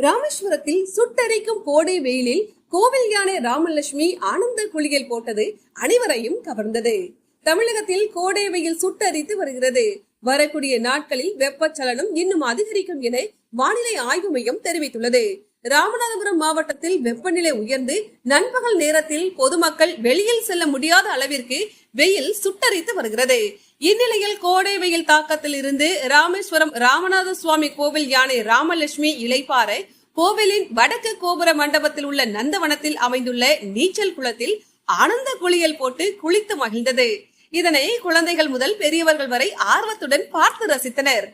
ராமேஸ்வரத்தில் சுட்டெரிக்கும் கோடை வெயிலில் கோவில் யானை ராமலட்சுமி ஆனந்த குளியல் போட்டது அனைவரையும் கவர்ந்தது. தமிழகத்தில் கோடை வெயில் சுட்டரித்து வருகிறது. வரக்கூடிய நாட்களில் வெப்பச்சலனம் இன்னும் அதிகரிக்கும் என வானிலை ஆய்வு மையம் தெரிவித்துள்ளது. ராமநாதபுரம் மாவட்டத்தில் வெப்பநிலை உயர்ந்து நண்பகல் நேரத்தில் பொதுமக்கள் வெளியில் செல்ல முடியாத அளவிற்கு வெயில் சுட்டரித்து வருகிறது. இந்நிலையில் கோடை வெயில் தாக்கத்தில் இருந்து ராமேஸ்வரம் ராமநாத சுவாமி கோவில் யானை ராமலட்சுமி இளைப்பாறை கோவிலின் வடக்கு கோபுர மண்டபத்தில் உள்ள நந்தவனத்தில் அமைந்துள்ள நீச்சல் குளத்தில் ஆனந்த குளியல் போட்டு குளித்து மகிழ்ந்தது. இதனை குழந்தைகள் முதல் பெரியவர்கள் வரை ஆர்வத்துடன் பார்த்து ரசித்தனர்.